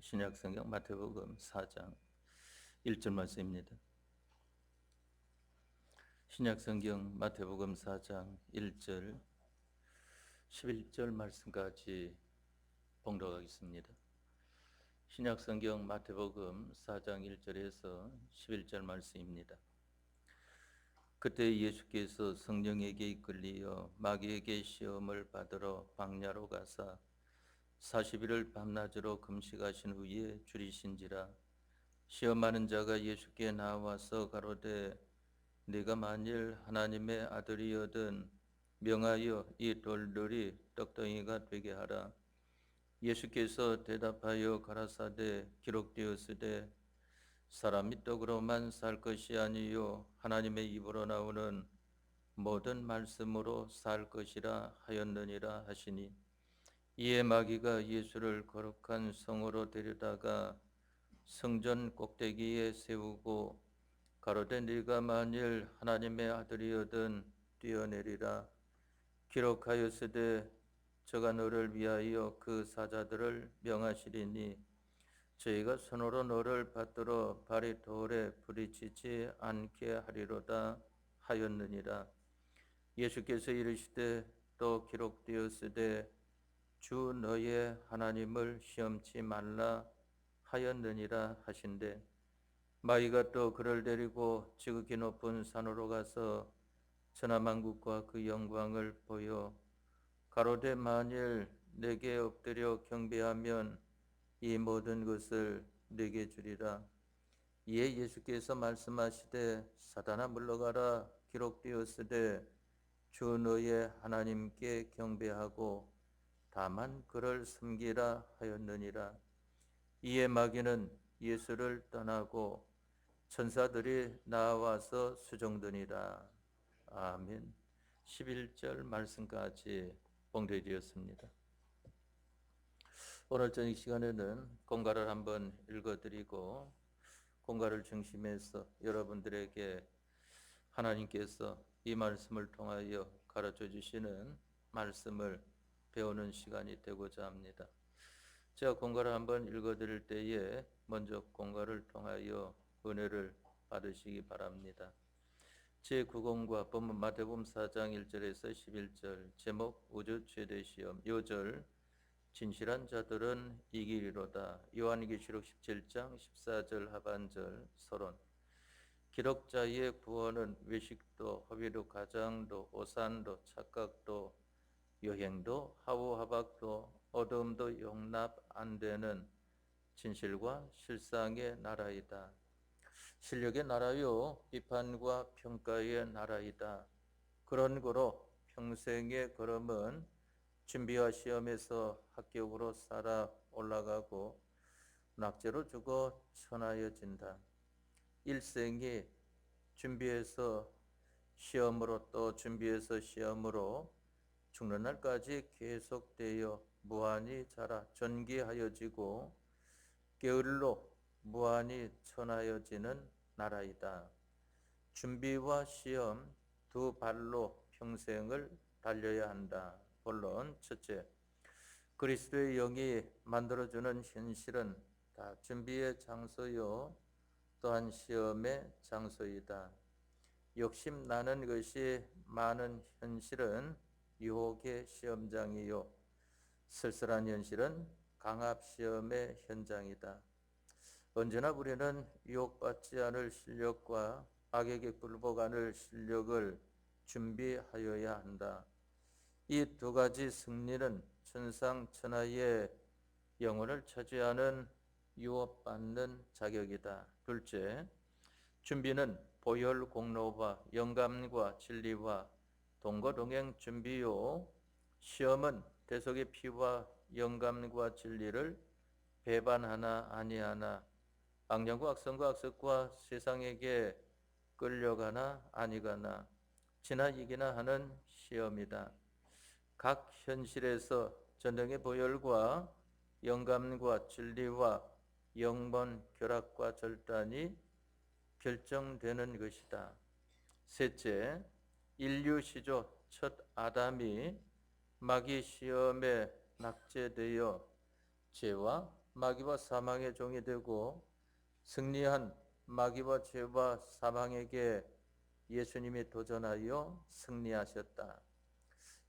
신약성경 마태복음 4장 1절 말씀입니다. 신약성경 마태복음 4장 1절 11절 말씀까지 봉독하겠습니다. 신약성경 마태복음 4장 1절에서 11절 말씀입니다. 그때 예수께서 성령에게 이끌리어 마귀에게 시험을 받으러 광야로 가사 40일을 밤낮으로 금식하신 후에 줄이신지라. 시험하는 자가 예수께 나와서 가로되 네가 만일 하나님의 아들이거든 명하여 이 돌들이 떡덩이가 되게 하라. 예수께서 대답하여 가라사대 기록되었으되 사람이 떡으로만 살 것이 아니요 하나님의 입으로 나오는 모든 말씀으로 살 것이라 하였느니라 하시니, 이에 마귀가 예수를 거룩한 성으로 데려다가 성전 꼭대기에 세우고 가로되 네가 만일 하나님의 아들이거든 뛰어내리라. 기록하였으되 저가 너를 위하여 그 사자들을 명하시리니 저희가 손으로 너를 받들어 발이 돌에 부딪히지 않게 하리로다 하였느니라. 예수께서 이르시되 또 기록되었으되 주 너의 하나님을 시험치 말라 하였느니라 하신대, 마귀가 또 그를 데리고 지극히 높은 산으로 가서 천하만국과 그 영광을 보여 가로되 만일 내게 엎드려 경배하면 이 모든 것을 내게 주리라. 이에 예수께서 말씀하시되 사단아 물러가라. 기록되었으되 주 너의 하나님께 경배하고 다만 그를 섬기라 하였느니라. 이에 마귀는 예수를 떠나고 천사들이 나와서 수종드니라. 아멘. 11절 말씀까지 봉독되었습니다. 오늘 저녁 시간에는 공가를 한번 읽어드리고 공가를 중심해서 여러분들에게 하나님께서 이 말씀을 통하여 가르쳐 주시는 말씀을 배우는 시간이 되고자 합니다. 제가 공가를 한번 읽어드릴 때에 먼저 공가를 통하여 은혜를 받으시기 바랍니다. 제9공과 본문 마태복음 4장 1절에서 11절, 제목 우주 최대 시험, 요절 진실한 자들은 이기리로다. 요한계시록 17장 14절 하반절 서론. 기록자의 구원은 외식도, 허비도, 가장도, 오산도, 착각도, 여행도, 하우하박도, 어둠도 용납 안 되는 진실과 실상의 나라이다. 실력의 나라요 비판과 평가의 나라이다. 그런 거로 평생의 걸음은 준비와 시험에서 합격으로 살아 올라가고 낙제로 죽어 천하여진다. 일생이 준비해서 시험으로 또 준비해서 시험으로 죽는 날까지 계속되어 무한히 자라 전기하여지고 게을로 무한히 천하여지는 나라이다. 준비와 시험 두 발로 평생을 달려야 한다. 본론 첫째, 그리스도의 영이 만들어주는 현실은 다 준비의 장소요 또한 시험의 장소이다. 욕심 나는 것이 많은 현실은 유혹의 시험장이요 쓸쓸한 현실은 강압시험의 현장이다. 언제나 우리는 유혹받지 않을 실력과 악에게 굴복 않을 실력을 준비하여야 한다. 이 두 가지 승리는 천상천하의 영혼을 차지하는 유업받는 자격이다. 둘째, 준비는 보혈 공로와 영감과 진리와 동거동행 준비요, 시험은 대속의 피와 영감과 진리를 배반하나 아니하나, 악령과 악성과 악습과 세상에게 끌려가나 아니가나, 지나 이기나 하는 시험이다. 각 현실에서 전능의 보혈과 영감과 진리와 영본 결합과 절단이 결정되는 것이다. 셋째, 인류 시조 첫 아담이 마귀 시험에 낙제되어 죄와 마귀와 사망의 종이 되고 승리한 마귀와 죄와 사망에게 예수님이 도전하여 승리하셨다.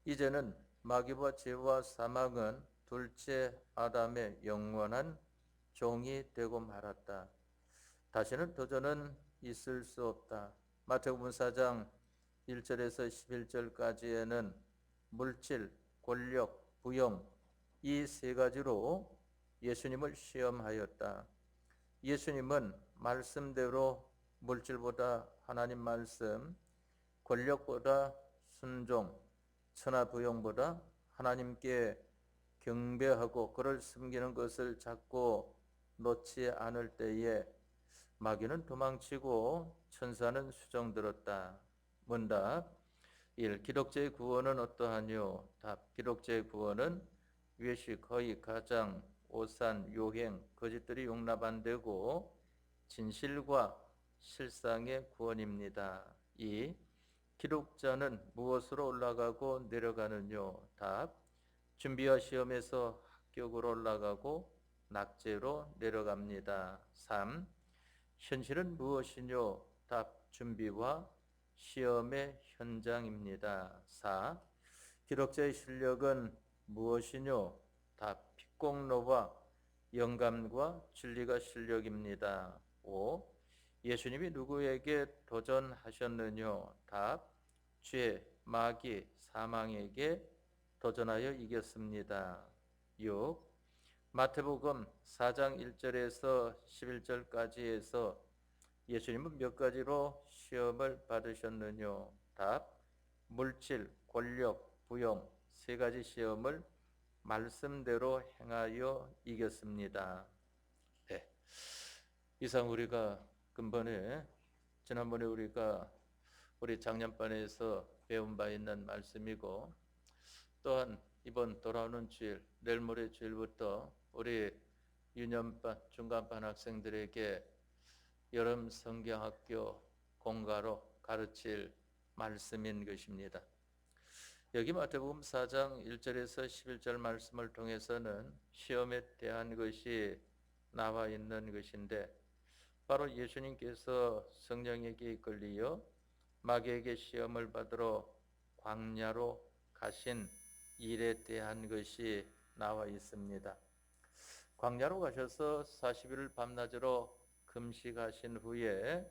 이제는 마귀와 죄와 사망은 둘째 아담의 영원한 종이 되고 말았다. 다시는 도전은 있을 수 없다. 마태복음 4장 1절에서 11절까지에는 물질, 권력, 부영 이 세 가지로 예수님을 시험하였다. 예수님은 말씀대로 물질보다 하나님 말씀, 권력보다 순종, 천하부영보다 하나님께 경배하고 그를 섬기는 것을 잡고 놓지 않을 때에 마귀는 도망치고 천사는 수정들었다. 문답 1. 기독자의 구원은 어떠하뇨? 답. 기독자의 구원은 외식, 허위, 가장, 오산, 요행, 거짓들이 용납 안 되고 진실과 실상의 구원입니다. 2. 기독자는 무엇으로 올라가고 내려가느뇨? 답. 준비와 시험에서 합격으로 올라가고 낙제로 내려갑니다. 3. 현실은 무엇이뇨? 답. 준비와 시험의 현장입니다. 4. 기독자의 실력은 무엇이뇨? 답. 픽공로와 영감과 진리가 실력입니다. 5. 예수님이 누구에게 도전하셨느뇨? 답. 죄, 마귀, 사망에게 도전하여 이겼습니다. 6. 마태복음 4장 1절에서 11절까지에서 예수님은 몇 가지로 시험을 받으셨느뇨? 답. 물질, 권력, 부영 세 가지 시험을 말씀대로 행하여 이겼습니다. 네. 이상 우리가 지난번에 우리가 우리 작년반에서 배운 바 있는 말씀이고, 또한 이번 돌아오는 주일, 내일 모레 주일부터 우리 유년반, 중간반 학생들에게 여름 성경학교 공가로 가르칠 말씀인 것입니다. 여기 마태복음 4장 1절에서 11절 말씀을 통해서는 시험에 대한 것이 나와 있는 것인데, 바로 예수님께서 성령에게 이끌리어 마귀에게 시험을 받으러 광야로 가신 일에 대한 것이 나와 있습니다. 광야로 가셔서 40일을 밤낮으로 금식하신 후에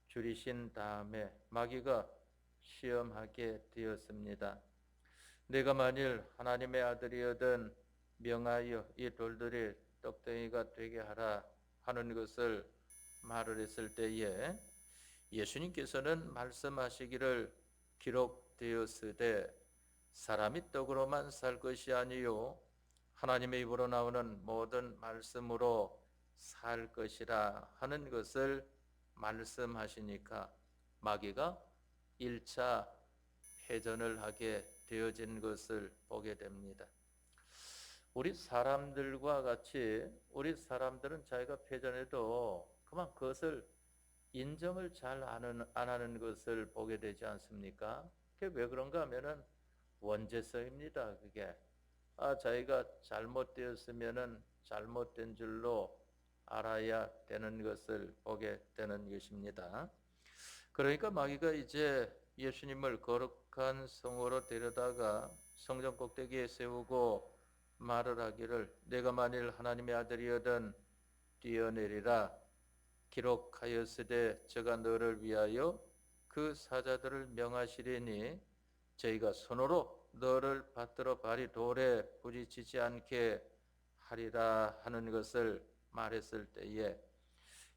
줄이신 다음에 마귀가 시험하게 되었습니다. 내가 만일 하나님의 아들이거든 명하여 이 돌들이 떡덩이가 되게 하라 하는 것을 말을 했을 때에 예수님께서는 말씀하시기를 기록되었으되 사람이 떡으로만 살 것이 아니요 하나님의 입으로 나오는 모든 말씀으로 살 것이라 하는 것을 말씀하시니까 마귀가 1차 패전을 하게 되어진 것을 보게 됩니다. 우리 사람들과 같이 우리 사람들은 자기가 패전해도 그만 그것을 인정을 잘 안 하는 것을 보게 되지 않습니까? 그게 왜 그런가 하면은 원죄성입니다. 그게 자기가 잘못되었으면은 잘못된 줄로 알아야 되는 것을 보게 되는 것입니다. 그러니까 마귀가 이제 예수님을 거룩한 성으로 데려다가 성전 꼭대기에 세우고 말을 하기를 내가 만일 하나님의 아들이거든 뛰어내리라 기록하였으되 저가 너를 위하여 그 사자들을 명하시리니 저희가 손으로 너를 받들어 발이 돌에 부딪히지 않게 하리라 하는 것을 말했을 때에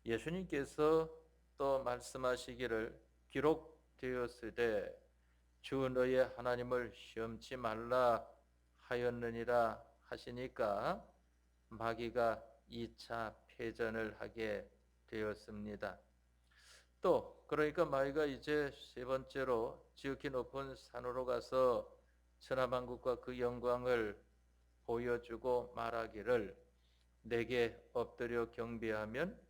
예수님께서 또 말씀하시기를 기록되었으되 주 너의 하나님을 시험치 말라 하였느니라 하시니까 마귀가 2차 패전을 하게 되었습니다. 또 그러니까 마귀가 이제 세 번째로 지극히 높은 산으로 가서 천하만국과 그 영광을 보여주고 말하기를 내게 엎드려 경배하면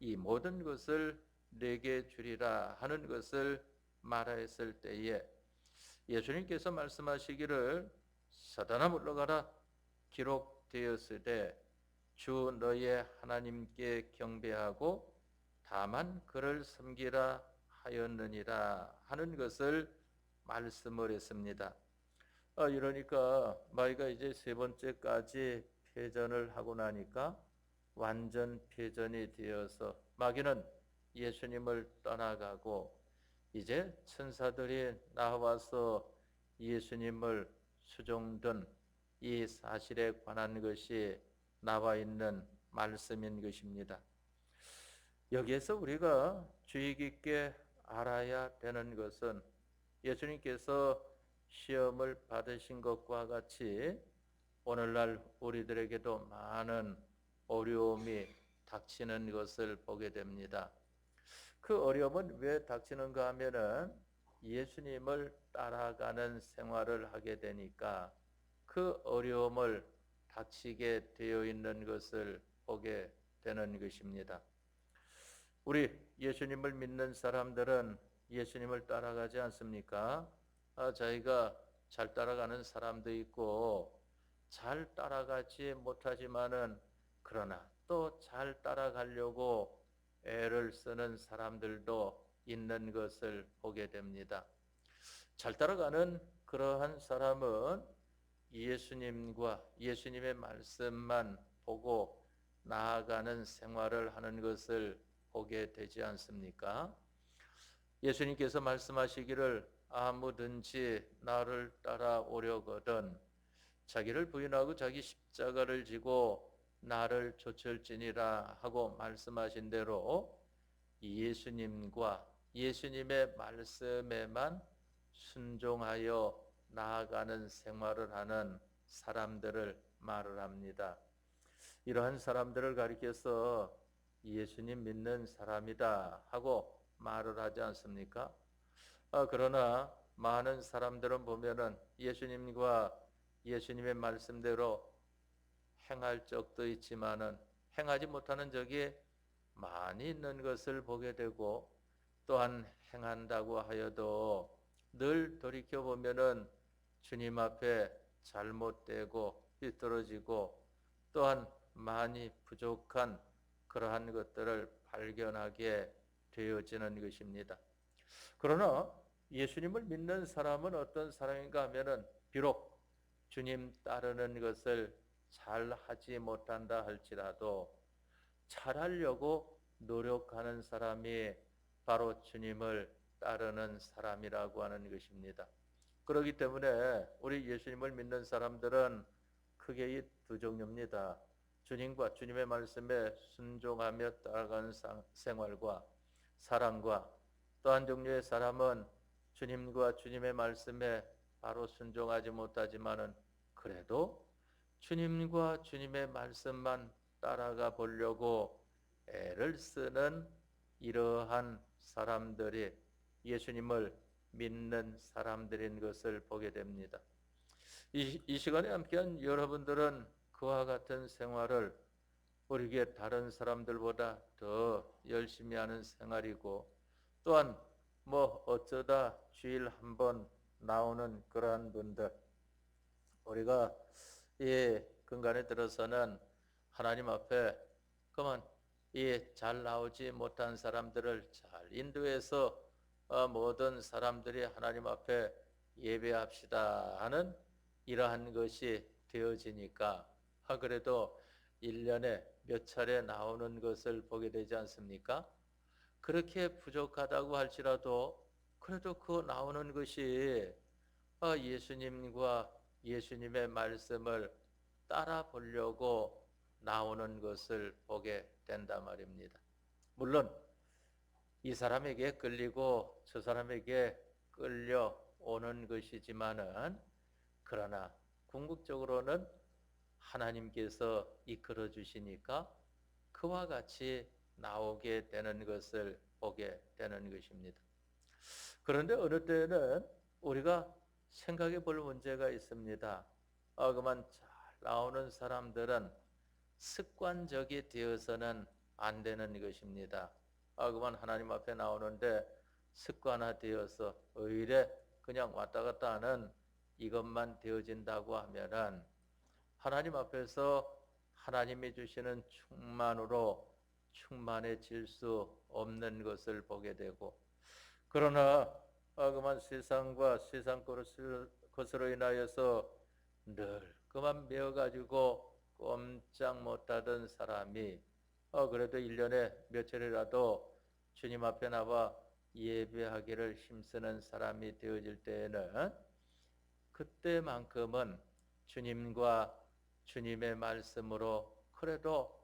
이 모든 것을 내게 주리라 하는 것을 말하였을 때에 예수님께서 말씀하시기를 사단아 물러가라 기록되었으되 주 너의 하나님께 경배하고 다만 그를 섬기라 하였느니라 하는 것을 말씀을 했습니다. 이러니까 마귀가 이제 세 번째까지 패전을 하고 나니까 완전 패전이 되어서 마귀는 예수님을 떠나가고 이제 천사들이 나와서 예수님을 수종든 이 사실에 관한 것이 나와 있는 말씀인 것입니다. 여기에서 우리가 주의 깊게 알아야 되는 것은 예수님께서 시험을 받으신 것과 같이 오늘날 우리들에게도 많은 어려움이 닥치는 것을 보게 됩니다. 그 어려움은 왜 닥치는가 하면은 예수님을 따라가는 생활을 하게 되니까 그 어려움을 닥치게 되어 있는 것을 보게 되는 것입니다. 우리 예수님을 믿는 사람들은 예수님을 따라가지 않습니까? 저희가 잘 따라가는 사람도 있고 잘 따라가지 못하지만은 그러나 또 잘 따라가려고 애를 쓰는 사람들도 있는 것을 보게 됩니다. 잘 따라가는 그러한 사람은 예수님과 예수님의 말씀만 보고 나아가는 생활을 하는 것을 보게 되지 않습니까? 예수님께서 말씀하시기를 아무든지 나를 따라오려거든 자기를 부인하고 자기 십자가를 지고 나를 좇을지니라 하고 말씀하신 대로 예수님과 예수님의 말씀에만 순종하여 나아가는 생활을 하는 사람들을 말을 합니다. 이러한 사람들을 가리켜서 예수님 믿는 사람이다 하고 말을 하지 않습니까? 그러나 많은 사람들은 보면은 예수님과 예수님의 말씀대로 행할 적도 있지만은 행하지 못하는 적이 많이 있는 것을 보게 되고 또한 행한다고 하여도 늘 돌이켜 보면은 주님 앞에 잘못되고 삐뚤어지고 또한 많이 부족한 그러한 것들을 발견하게 되어지는 것입니다. 그러나 예수님을 믿는 사람은 어떤 사람인가 하면은 비록 주님 따르는 것을 잘 하지 못한다 할지라도 잘하려고 노력하는 사람이 바로 주님을 따르는 사람이라고 하는 것입니다. 그렇기 때문에 우리 예수님을 믿는 사람들은 크게 이 두 종류입니다. 주님과 주님의 말씀에 순종하며 따라가는 생활과 사랑과 또 한 종류의 사람은 주님과 주님의 말씀에 바로 순종하지 못하지만은 그래도 주님과 주님의 말씀만 따라가 보려고 애를 쓰는 이러한 사람들이 예수님을 믿는 사람들인 것을 보게 됩니다. 이 시간에 함께한 여러분들은 그와 같은 생활을 우리에게 다른 사람들보다 더 열심히 하는 생활이고 또한 어쩌다 주일 한 번 나오는 그러한 분들 우리가 이 근간에 들어서는 하나님 앞에 그만 이 잘 나오지 못한 사람들을 잘 인도해서 모든 사람들이 하나님 앞에 예배합시다 하는 이러한 것이 되어지니까 그래도 1년에 몇 차례 나오는 것을 보게 되지 않습니까? 그렇게 부족하다고 할지라도 그래도 그 나오는 것이 예수님과 예수님의 말씀을 따라 보려고 나오는 것을 보게 된단 말입니다. 물론 이 사람에게 끌리고 저 사람에게 끌려오는 것이지만은 그러나 궁극적으로는 하나님께서 이끌어 주시니까 그와 같이 나오게 되는 것을 보게 되는 것입니다. 그런데 어느 때는 우리가 생각해 볼 문제가 있습니다. 그만 잘 나오는 사람들은 습관적이 되어서는 안 되는 것입니다. 그만 하나님 앞에 나오는데 습관화되어서 의례 그냥 왔다 갔다 하는 이것만 되어진다고 하면은 하나님 앞에서 하나님이 주시는 충만으로 충만해질 수 없는 것을 보게 되고, 그러나 그만 세상과 세상 것으로 인하여서 늘 그만 메어가지고 꼼짝 못하던 사람이 그래도 1년에 며칠이라도 주님 앞에 나와 예배하기를 힘쓰는 사람이 되어질 때에는, 그때만큼은 주님과 주님의 말씀으로 그래도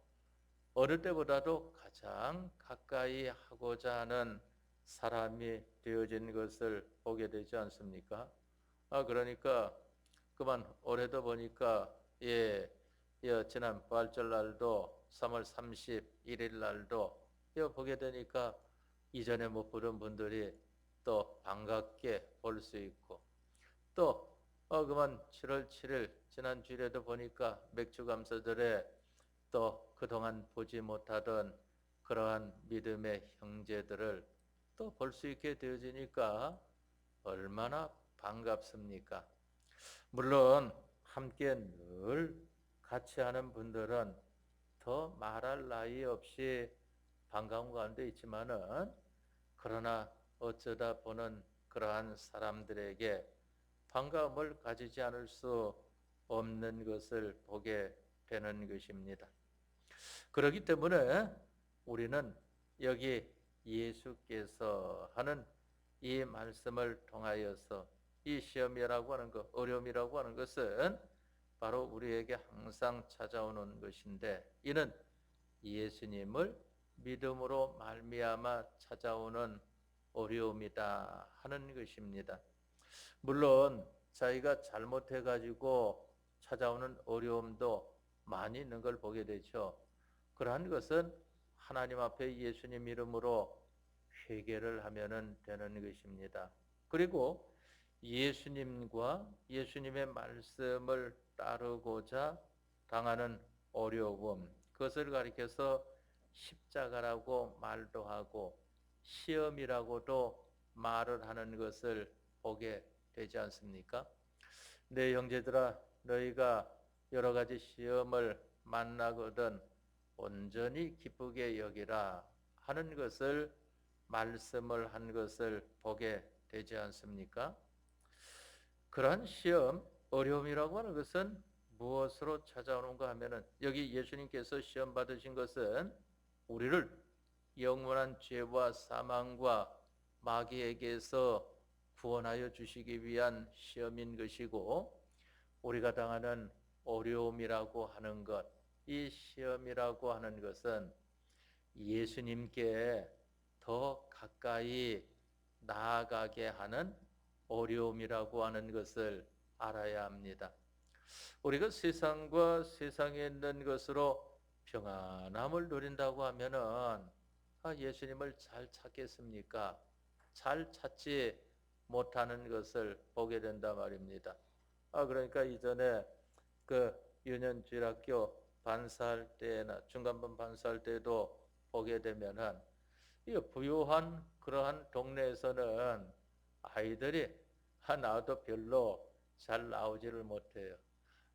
어느 때보다도 가장 가까이 하고자 하는 사람이 되어진 것을 보게 되지 않습니까? 그러니까 그만 올해도 보니까 지난 부활절 날도 3월 31일 날도 보게 되니까 이전에 못 보던 분들이 또 반갑게 볼 수 있고, 또 그만 7월 7일 지난 주일에도 보니까 맥주 감사절에 또 그동안 보지 못하던 그러한 믿음의 형제들을 또 볼 수 있게 되어지니까 얼마나 반갑습니까? 물론 함께 늘 같이 하는 분들은 더 말할 나위 없이 반가운 가운데 있지만은, 그러나 어쩌다 보는 그러한 사람들에게 반가움을 가지지 않을 수 없는 것을 보게 되는 것입니다. 그렇기 때문에 우리는 여기 예수께서 하는 이 말씀을 통하여서 이 시험이라고 하는 것, 어려움이라고 하는 것은 바로 우리에게 항상 찾아오는 것인데, 이는 예수님을 믿음으로 말미암아 찾아오는 어려움이다 하는 것입니다. 물론 자기가 잘못해가지고 찾아오는 어려움도 많이 있는 걸 보게 되죠. 그러한 것은 하나님 앞에 예수님 이름으로 회개를 하면 되는 것입니다. 그리고 예수님과 예수님의 말씀을 따르고자 당하는 어려움, 그것을 가리켜서 십자가라고 말도 하고 시험이라고도 말을 하는 것을 보게 되지 않습니까? 내 형제들아, 너희가 여러 가지 시험을 만나거든 온전히 기쁘게 여기라 하는 것을 말씀을 한 것을 보게 되지 않습니까? 그러한 시험, 어려움이라고 하는 것은 무엇으로 찾아오는가 하면은, 여기 예수님께서 시험 받으신 것은 우리를 영원한 죄와 사망과 마귀에게서 구원하여 주시기 위한 시험인 것이고, 우리가 당하는 어려움이라고 하는 것, 이 시험이라고 하는 것은 예수님께 더 가까이 나아가게 하는 어려움이라고 하는 것을 알아야 합니다. 우리가 세상과 세상에 있는 것으로 평안함을 누린다고 하면은 예수님을 잘 찾겠습니까? 잘 찾지 못하는 것을 보게 된다 말입니다. 그러니까 이전에 그 유년주일학교 반사할 때나 중간반 반사할 때도 보게 되면은, 이 부유한 그러한 동네에서는 아이들이 나와도 별로 잘 나오지를 못해요.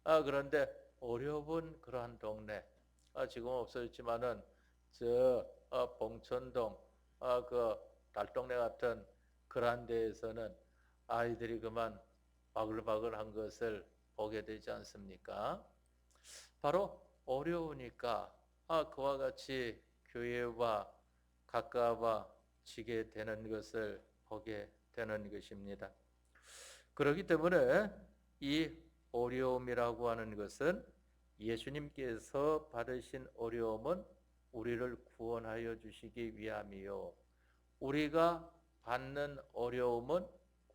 그런데 어려운 그러한 동네, 지금 없어졌지만은 저 봉천동 그 달동네 같은 그러한 데에서는 아이들이 그만 바글바글한 것을 보게 되지 않습니까? 바로 어려우니까 그와 같이 교회와 가까워지게 되는 것을 보게 되는 것입니다. 그렇기 때문에 이 어려움이라고 하는 것은, 예수님께서 받으신 어려움은 우리를 구원하여 주시기 위함이요, 우리가 받는 어려움은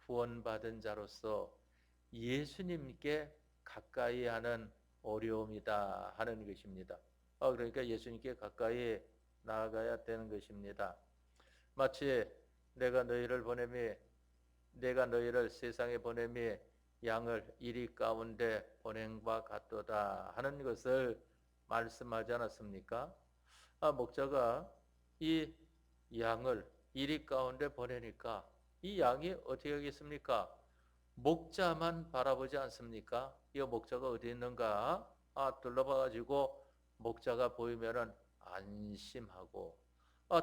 구원받은 자로서 예수님께 가까이 하는 어려움이다 하는 것입니다. 그러니까 예수님께 가까이 나아가야 되는 것입니다. 마치 내가 너희를 세상에 보냄이 양을 이리 가운데 보낸 바 같도다 하는 것을 말씀하지 않았습니까? 목자가 이 양을 이리 가운데 보내니까 이 양이 어떻게 하겠습니까? 목자만 바라보지 않습니까? 이 목자가 어디 있는가 둘러봐가지고 목자가 보이면은 안심하고,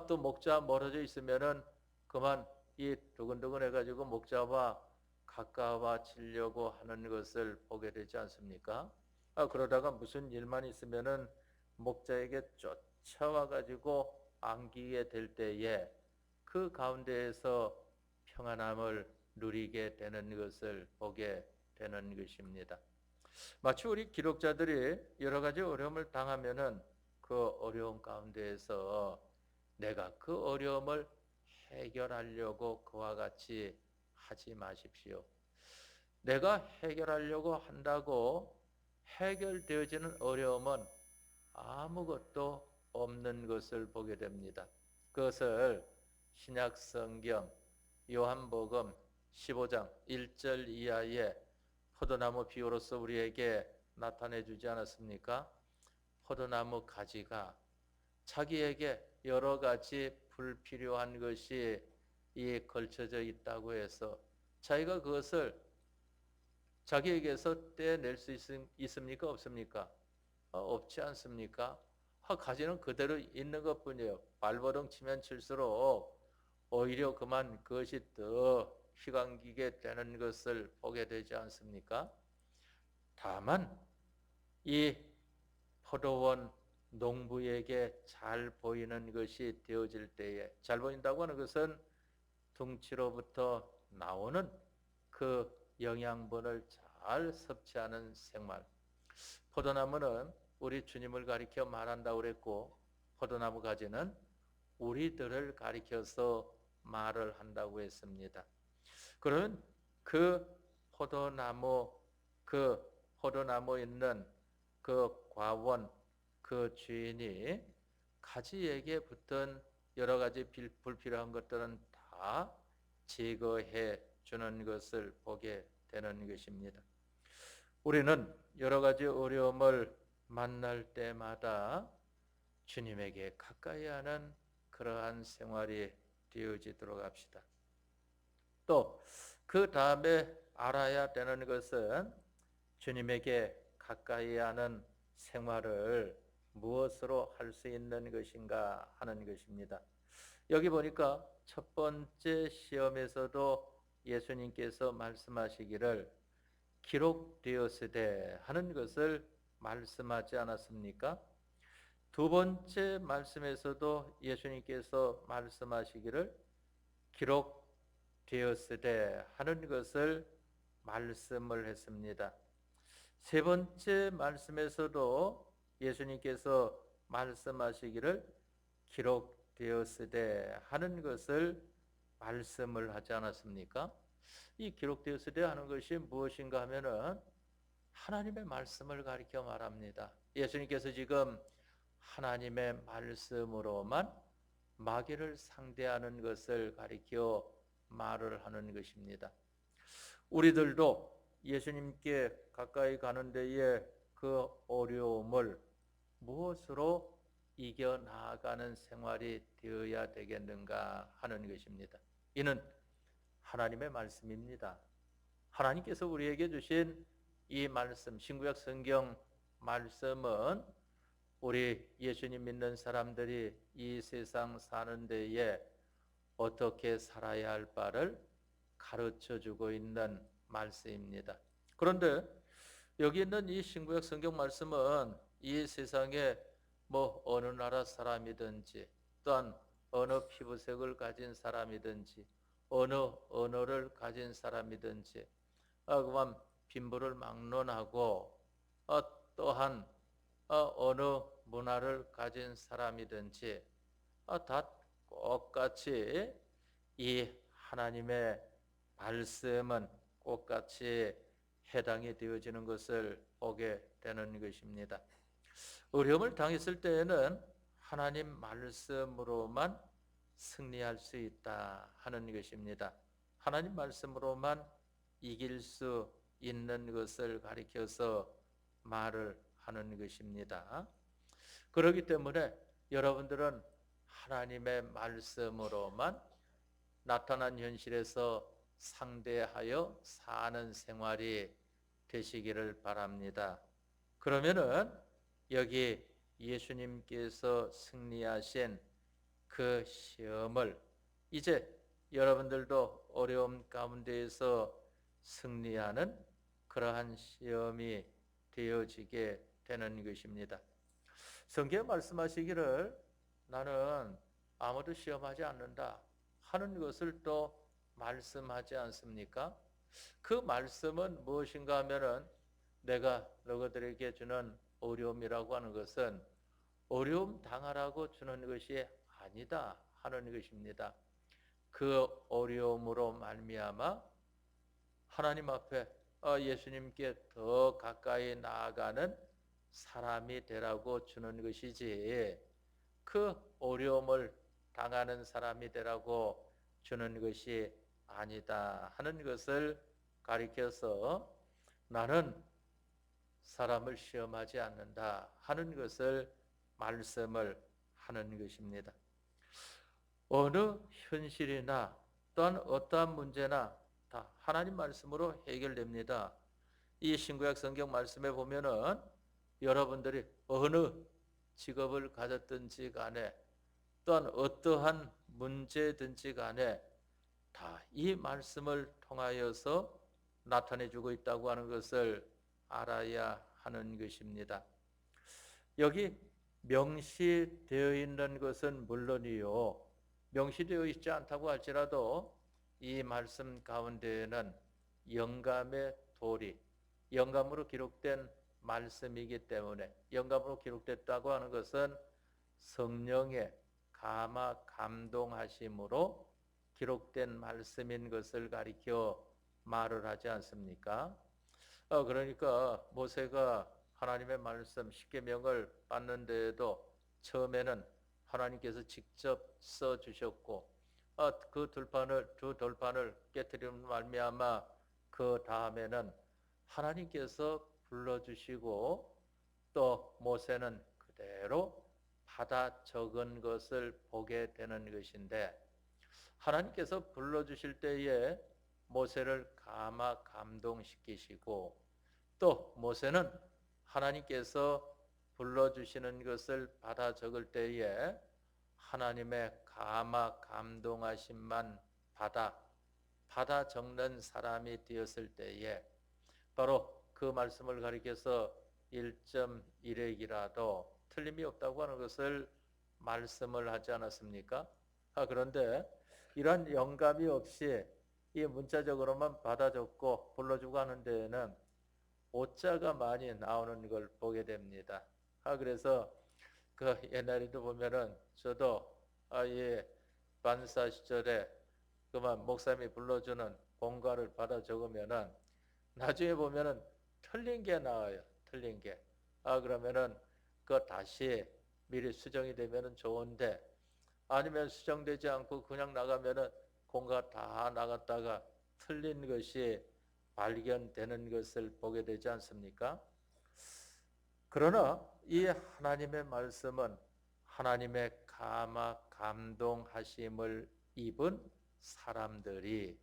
또 목자 멀어져 있으면은 그만 이 두근두근 해가지고 목자와 가까워지려고 하는 것을 보게 되지 않습니까? 그러다가 무슨 일만 있으면은 목자에게 쫓아와 가지고 안기게 될 때에 그 가운데에서 평안함을 누리게 되는 것을 보게 되는 것입니다. 마치 우리 기록자들이 여러 가지 어려움을 당하면은 그 어려움 가운데에서 내가 그 어려움을 해결하려고 그와 같이 하지 마십시오. 내가 해결하려고 한다고 해결되어지는 어려움은 아무것도 없는 것을 보게 됩니다. 그것을 신약 성경 요한복음 15장 1절 이하의 포도나무 비유로서 우리에게 나타내 주지 않았습니까? 포도나무 가지가 자기에게 여러 가지 불필요한 것이 걸쳐져 있다고 해서 자기가 그것을 자기에게서 떼낼 수 있습니까? 없습니까? 없지 않습니까? 가지는 그대로 있는 것뿐이에요. 발버둥 치면 칠수록 오히려 그만 그것이 더 휘감기게 되는 것을 보게 되지 않습니까? 다만 이 포도원 농부에게 잘 보이는 것이 되어질 때에, 잘 보인다고 하는 것은 둥치로부터 나오는 그 영양분을 잘 섭취하는 생활. 포도나무는 우리 주님을 가리켜 말한다고 그랬고, 포도나무 가지는 우리들을 가리켜서 말을 한다고 했습니다. 그러면 그 포도나무, 그 포도나무 있는 그 과원, 그 주인이 가지에게 붙은 여러 가지 불필요한 것들은 다 제거해 주는 것을 보게 되는 것입니다. 우리는 여러 가지 어려움을 만날 때마다 주님에게 가까이 하는 그러한 생활이 되어지도록 합시다. 또 그 다음에 알아야 되는 것은 주님에게 가까이 하는 생활을 무엇으로 할 수 있는 것인가 하는 것입니다. 여기 보니까 첫 번째 시험에서도 예수님께서 말씀하시기를 기록되었으되 하는 것을 말씀하지 않았습니까? 두 번째 말씀에서도 예수님께서 말씀하시기를 기록되었으되 하는 것을 말씀을 했습니다. 세 번째 말씀에서도 예수님께서 말씀하시기를 기록되었으되 하는 것을 말씀을 하지 않았습니까? 이 기록되었으되 하는 것이 무엇인가 하면은 하나님의 말씀을 가리켜 말합니다. 예수님께서 지금 하나님의 말씀으로만 마귀를 상대하는 것을 가리켜 말을 하는 것입니다. 우리들도 예수님께 가까이 가는 데에 그 어려움을 무엇으로 이겨나가는 생활이 되어야 되겠는가 하는 것입니다. 이는 하나님의 말씀입니다. 하나님께서 우리에게 주신 이 말씀, 신구약 성경 말씀은 우리 예수님 믿는 사람들이 이 세상 사는 데에 어떻게 살아야 할 바를 가르쳐주고 있는 말씀입니다. 그런데 여기 있는 이 신구약 성경 말씀은 이 세상에 어느 나라 사람이든지 또한 어느 피부색을 가진 사람이든지 어느 언어를 가진 사람이든지 그만 빈부를 막론하고 또한 어느 문화를 가진 사람이든지 다 똑같이 이 하나님의 말씀은 똑같이 해당이 되어지는 것을 보게 되는 것입니다. 어려움을 당했을 때에는 하나님 말씀으로만 승리할 수 있다 하는 것입니다. 하나님 말씀으로만 이길 수 있는 것을 가리켜서 말을 하는 것입니다. 그렇기 때문에 여러분들은 하나님의 말씀으로만 나타난 현실에서 상대하여 사는 생활이 되시기를 바랍니다. 그러면은 여기 예수님께서 승리하신 그 시험을 이제 여러분들도 어려움 가운데에서 승리하는 그러한 시험이 되어지게 되는 것입니다. 성경에 말씀하시기를 나는 아무도 시험하지 않는다 하는 것을 또 말씀하지 않습니까? 그 말씀은 무엇인가 하면은 내가 너희들에게 주는 어려움이라고 하는 것은 어려움 당하라고 주는 것이 아니다 하는 것입니다. 그 어려움으로 말미암아 하나님 앞에 예수님께 더 가까이 나아가는 사람이 되라고 주는 것이지 그 어려움을 당하는 사람이 되라고 주는 것이 아니다 하는 것을 가리켜서 나는 사람을 시험하지 않는다 하는 것을 말씀을 하는 것입니다. 어느 현실이나 또한 어떠한 문제나 다 하나님 말씀으로 해결됩니다. 이 신구약 성경 말씀에 보면은 여러분들이 어느 직업을 가졌든지 간에 또한 어떠한 문제든지 간에 다 이 말씀을 통하여서 나타내주고 있다고 하는 것을 알아야 하는 것입니다. 여기 명시되어 있는 것은 물론이요, 명시되어 있지 않다고 할지라도 이 말씀 가운데에는 영감의 도리, 영감으로 기록된 말씀이기 때문에 영감으로 기록됐다고 하는 것은 성령의 감화 감동하심으로 기록된 말씀인 것을 가리켜 말을 하지 않습니까? 그러니까 모세가 하나님의 말씀 십계명을 받는데에도 처음에는 하나님께서 직접 써 주셨고 그 두 돌판을 깨뜨리는 말미암아 그 다음에는 하나님께서 불러주시고 또 모세는 그대로 받아 적은 것을 보게 되는 것인데 하나님께서 불러주실 때에 모세를 감화 감동시키시고 또 모세는 하나님께서 불러주시는 것을 받아 적을 때에 하나님의 감화 감동하심만 받아 적는 사람이 되었을 때에 바로 그 말씀을 가리켜서 1.1핵이라도 틀림이 없다고 하는 것을 말씀을 하지 않았습니까? 그런데 이런 영감이 없이 이 문자적으로만 받아 적고 불러주고 하는 데에는 오자가 많이 나오는 걸 보게 됩니다. 그래서 그 옛날에도 보면은 저도 예, 반사 시절에 그만 목사님이 불러주는 공과를 받아 적으면은 나중에 보면은 틀린 게 나와요. 틀린 게. 그러면은 그 다시 미리 수정이 되면은 좋은데 아니면 수정되지 않고 그냥 나가면은 공과 다 나갔다가 틀린 것이 발견되는 것을 보게 되지 않습니까? 그러나 이 하나님의 말씀은 하나님의 감화 감동하심을 입은 사람들이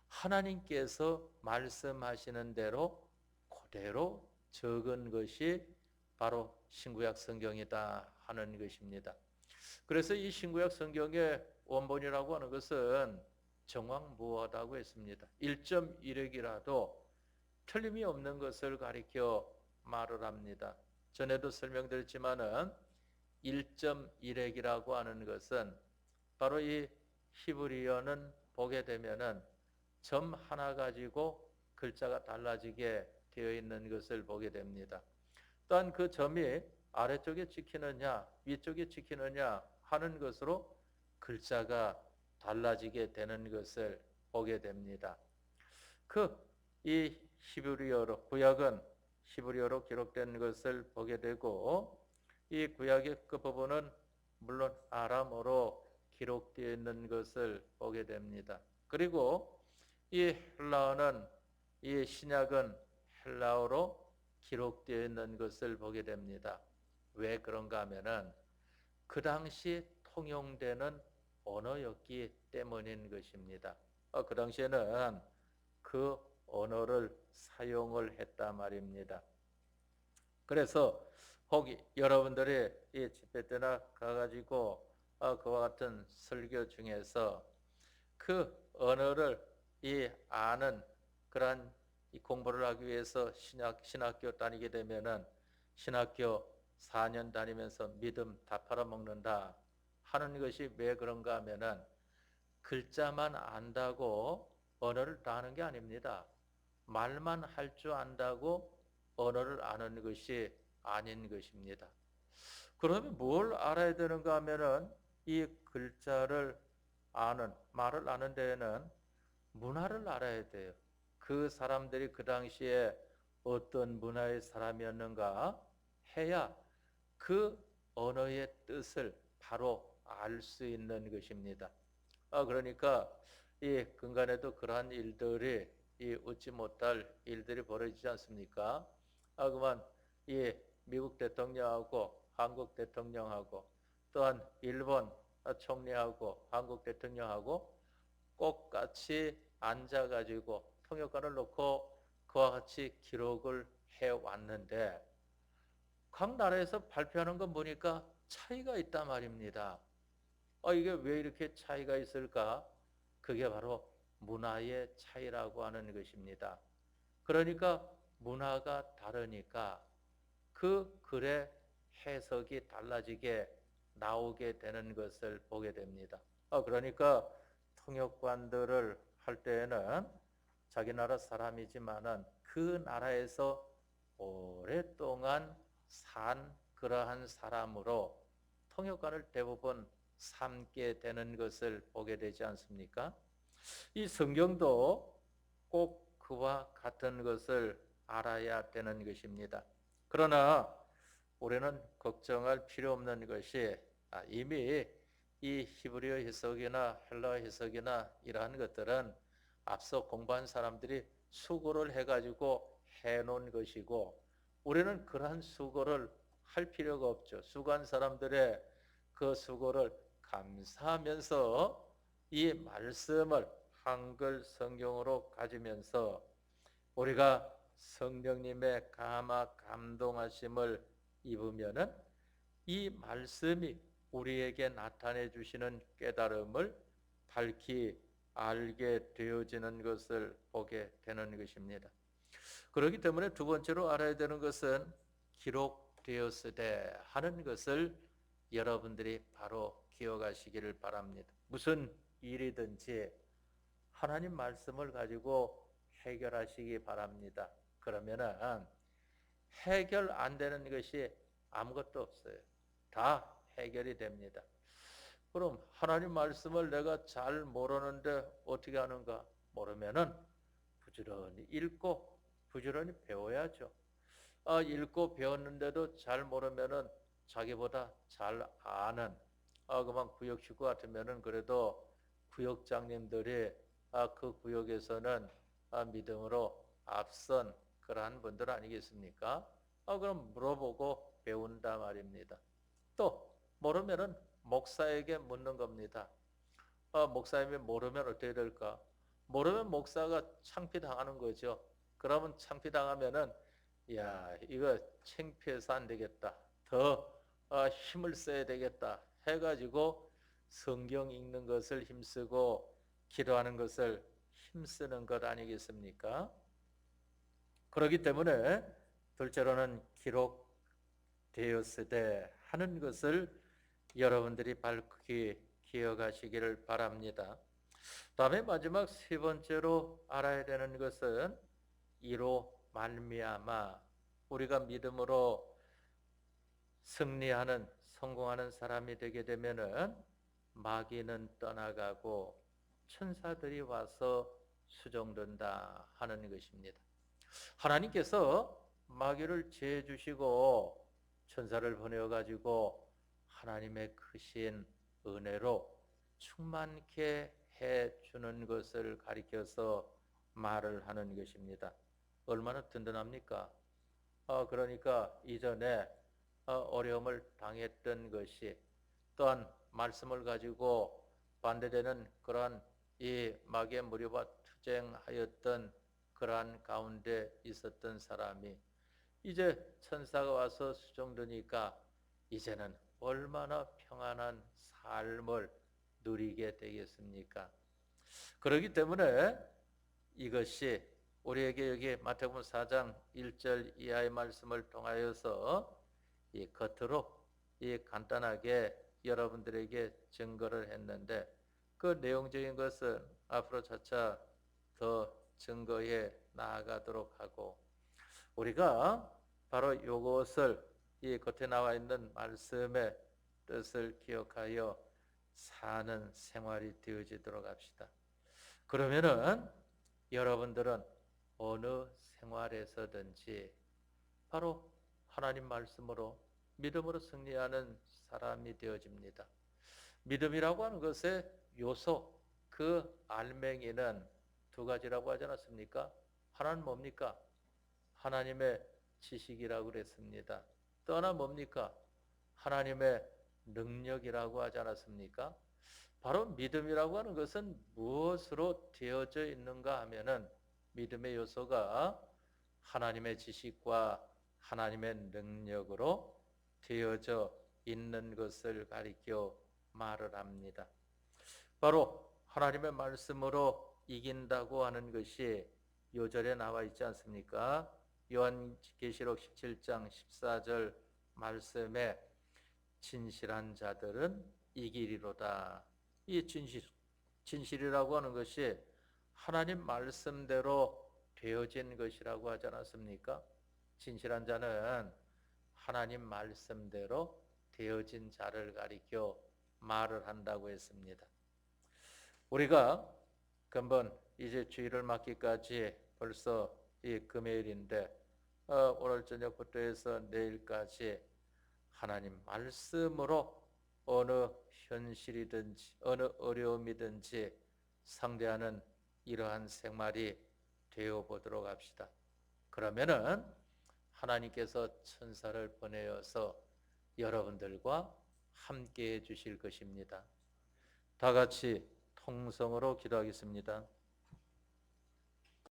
하나님께서 말씀하시는 대로 그대로 적은 것이 바로 신구약 성경이다 하는 것입니다. 그래서 이 신구약 성경의 원본이라고 하는 것은 정황무어하다고 했습니다. 1.1핵이라도 틀림이 없는 것을 가리켜 말을 합니다. 전에도 설명드렸지만은 1.1핵이라고 하는 것은 바로 이 히브리어는 보게 되면은 점 하나 가지고 글자가 달라지게 되어 있는 것을 보게 됩니다. 또한 그 점이 아래쪽에 찍히느냐 위쪽에 찍히느냐 하는 것으로 글자가 달라지게 되는 것을 보게 됩니다. 이 히브리어로 구약은 히브리어로 기록된 것을 보게 되고 이 구약의 그 부분은 물론 아람어로 기록되어 있는 것을 보게 됩니다. 그리고 이 헬라어는 이 신약은 헬라어로 기록되어 있는 것을 보게 됩니다. 왜 그런가 하면은 그 당시 통용되는 언어였기 때문인 것입니다. 그 당시에는 그 언어를 사용을 했단 말입니다. 그래서 혹 여러분들이 이 집회 때나 가가지고 그와 같은 설교 중에서 그 언어를 이 아는 그러한 이 공부를 하기 위해서 신학교 다니게 되면은 신학교 4년 다니면서 믿음 다 팔아먹는다 하는 것이 왜 그런가 하면은 글자만 안다고 언어를 다 아는 게 아닙니다. 말만 할 줄 안다고 언어를 아는 것이 아닌 것입니다. 그러면 뭘 알아야 되는가 하면은 이 글자를 아는, 말을 아는 데에는 문화를 알아야 돼요. 그 사람들이 그 당시에 어떤 문화의 사람이었는가 해야 그 언어의 뜻을 바로 알 수 있는 것입니다. 그러니까 이 근간에도 그러한 일들이 이 웃지 못할 일들이 벌어지지 않습니까? 그만 이 미국 대통령하고 한국 대통령하고 또한 일본 총리하고 한국 대통령하고 꼭 같이 앉아가지고 통역관을 놓고 그와 같이 기록을 해왔는데 각 나라에서 발표하는 거 보니까 차이가 있단 말입니다. 이게 왜 이렇게 차이가 있을까? 그게 바로 문화의 차이라고 하는 것입니다. 그러니까 문화가 다르니까 그 글의 해석이 달라지게 나오게 되는 것을 보게 됩니다. 그러니까 통역관들을 할 때에는 자기 나라 사람이지만은 그 나라에서 오랫동안 산 그러한 사람으로 통역관을 대부분 삼게 되는 것을 보게 되지 않습니까? 이 성경도 꼭 그와 같은 것을 알아야 되는 것입니다. 그러나 우리는 걱정할 필요 없는 것이 이미 이 히브리어 해석이나 헬라어 해석이나 이러한 것들은 앞서 공부한 사람들이 수고를 해가지고 해놓은 것이고 우리는 그러한 수고를 할 필요가 없죠. 수고한 사람들의 그 수고를 감사하면서 이 말씀을 한글 성경으로 가지면서 우리가 성령님의 감동하심을 입으면은 이 말씀이 우리에게 나타내 주시는 깨달음을 밝히 알게 되어지는 것을 보게 되는 것입니다. 그렇기 때문에 두 번째로 알아야 되는 것은 기록되었으되 하는 것을 여러분들이 바로 기억하시기를 바랍니다. 무슨 일이든지 하나님 말씀을 가지고 해결하시기 바랍니다. 그러면은 해결 안 되는 것이 아무것도 없어요. 다 해결이 됩니다. 그럼 하나님 말씀을 내가 잘 모르는데 어떻게 하는가? 모르면은 부지런히 읽고 부지런히 배워야죠. 읽고 배웠는데도 잘 모르면은 자기보다 잘 아는 그만 구역 식구 같으면은 그래도 구역장님들이 그 구역에서는 믿음으로 앞선 그러한 분들 아니겠습니까? 그럼 물어보고 배운다 말입니다. 또 모르면은 목사에게 묻는 겁니다. 목사님이 모르면 어떻게 될까? 모르면 목사가 창피당하는 거죠. 그러면 창피당하면은 야 이거 창피해서 안 되겠다. 더 힘을 써야 되겠다 해가지고 성경 읽는 것을 힘쓰고 기도하는 것을 힘쓰는 것 아니겠습니까? 그렇기 때문에 둘째로는 기록되었으되 하는 것을 여러분들이 밝히 기억하시기를 바랍니다. 다음에 마지막 세 번째로 알아야 되는 것은 이로 말미암아 우리가 믿음으로 승리하는 성공하는 사람이 되게 되면은 마귀는 떠나가고 천사들이 와서 수종된다 하는 것입니다. 하나님께서 마귀를 제해 주시고 천사를 보내어 가지고 하나님의 크신 은혜로 충만케 해 주는 것을 가리켜서 말을 하는 것입니다. 얼마나 든든합니까? 그러니까 이전에 어려움을 당했던 것이 또한 말씀을 가지고 반대되는 그러한 이 마귀의 무리와 투쟁하였던 그러한 가운데 있었던 사람이 이제 천사가 와서 수종드니까 이제는 얼마나 평안한 삶을 누리게 되겠습니까? 그렇기 때문에 이것이 우리에게 여기 마태복음 4장 1절 이하의 말씀을 통하여서 이 겉으로 이 간단하게 여러분들에게 증거를 했는데 그 내용적인 것은 앞으로 차차 더 증거해 나아가도록 하고 우리가 바로 이것을 이 겉에 나와 있는 말씀의 뜻을 기억하여 사는 생활이 되어지도록 합시다. 그러면은 여러분들은 어느 생활에서든지 바로 하나님 말씀으로 믿음으로 승리하는 사람이 되어집니다. 믿음이라고 하는 것의 요소, 그 알맹이는 두 가지라고 하지 않았습니까? 하나는 뭡니까? 하나님의 지식이라고 그랬습니다. 또 하나 뭡니까? 하나님의 능력이라고 하지 않았습니까? 바로 믿음이라고 하는 것은 무엇으로 되어져 있는가 하면은 믿음의 요소가 하나님의 지식과 하나님의 능력으로 되어져 있는 것을 가리켜 말을 합니다. 바로 하나님의 말씀으로 이긴다고 하는 것이 요절에 나와 있지 않습니까? 요한계시록 17장 14절 말씀에 진실한 자들은 이기리로다. 이 진실이라고 하는 것이 하나님 말씀대로 되어진 것이라고 하지 않았습니까? 진실한 자는 하나님 말씀대로 되어진 자를 가리켜 말을 한다고 했습니다. 우리가 근본 이제 주일을 맞기까지 벌써 이 금요일인데 오늘 저녁부터 해서 내일까지 하나님 말씀으로 어느 현실이든지 어느 어려움이든지 상대하는 이러한 생활이 되어 보도록 합시다. 그러면은 하나님께서 천사를 보내어서 여러분들과 함께 해 주실 것입니다. 다 같이 통성으로 기도하겠습니다.